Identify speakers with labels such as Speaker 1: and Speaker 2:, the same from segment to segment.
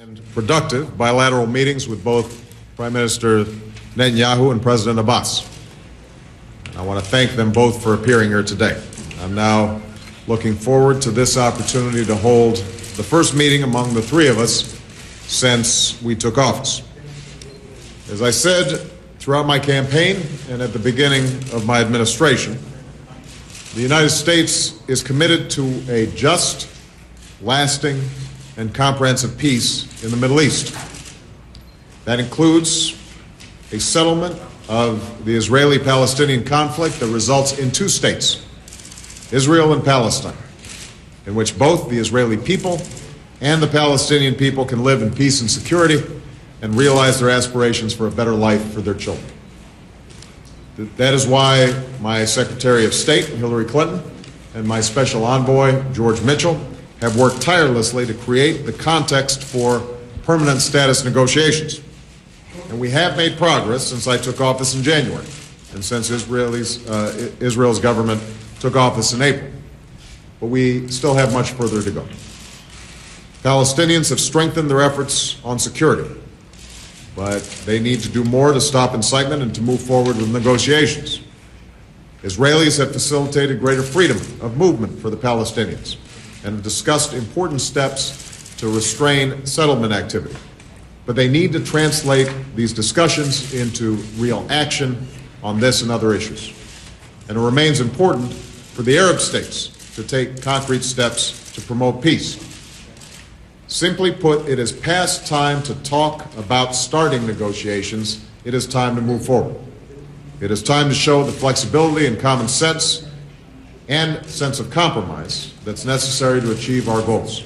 Speaker 1: and productive bilateral meetings with both Prime Minister Netanyahu and President Abbas. I want to thank them both for appearing here today. I'm now looking forward to this opportunity to hold the first meeting among the three of us since we took office. As I said throughout my campaign and at the beginning of my administration, the United States is committed to a just, lasting, and comprehensive peace in the Middle East. That includes a settlement of the Israeli-Palestinian conflict that results in two states, Israel and Palestine, in which both the Israeli people and the Palestinian people can live in peace and security and realize their aspirations for a better life for their children. That is why my Secretary of State, Hillary Clinton, and my Special Envoy, George Mitchell, have worked tirelessly to create the context for permanent status negotiations. And we have made progress since I took office in January and since Israel's government took office in April. But we still have much further to go. Palestinians have strengthened their efforts on security, but they need to do more to stop incitement and to move forward with negotiations. Israelis have facilitated greater freedom of movement for the Palestinians and have discussed important steps to restrain settlement activity. But they need to translate these discussions into real action on this and other issues. And it remains important for the Arab states to take concrete steps to promote peace. Simply put, it is past time to talk about starting negotiations. It is time to move forward. It is time to show the flexibility and common sense and sense of compromise that's necessary to achieve our goals.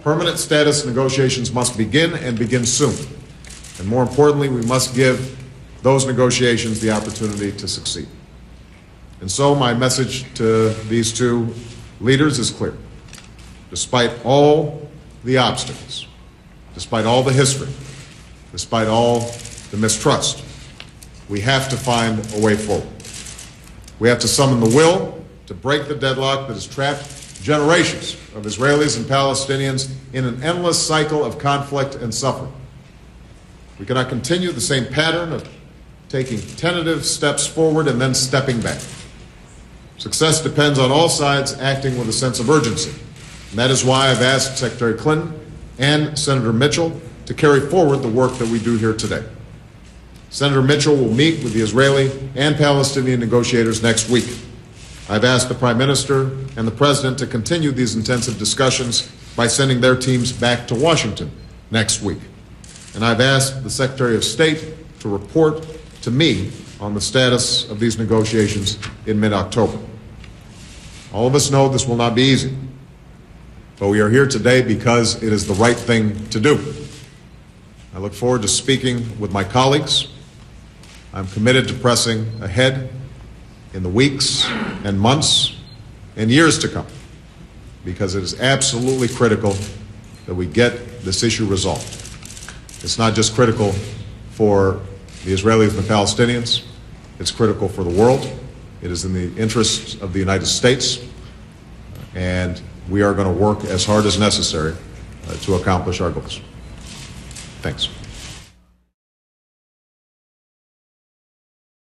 Speaker 1: Permanent status negotiations must begin and begin soon. And more importantly, we must give those negotiations the opportunity to succeed. And so my message to these two leaders is clear. Despite all the obstacles, despite all the history, despite all the mistrust, we have to find a way forward. We have to summon the will to break the deadlock that has trapped generations of Israelis and Palestinians in an endless cycle of conflict and suffering. We cannot continue the same pattern of taking tentative steps forward and then stepping back. Success depends on all sides acting with a sense of urgency. And that is why I've asked Secretary Clinton and Senator Mitchell to carry forward the work that we do here today. Senator Mitchell will meet with the Israeli and Palestinian negotiators next week. I've asked the Prime Minister and the President to continue these intensive discussions by sending their teams back to Washington next week. And I've asked the Secretary of State to report to me on the status of these negotiations in mid-October. All of us know this will not be easy, but we are here today because it is the right thing to do. I look forward to speaking with my colleagues. I'm committed to pressing ahead in the weeks and months and years to come, because it is absolutely critical that we get this issue resolved. It's not just critical for the Israelis and the Palestinians, it's critical for the world. It is in the interests of the United States, and we are going to work as hard as necessary to accomplish our goals. Thanks.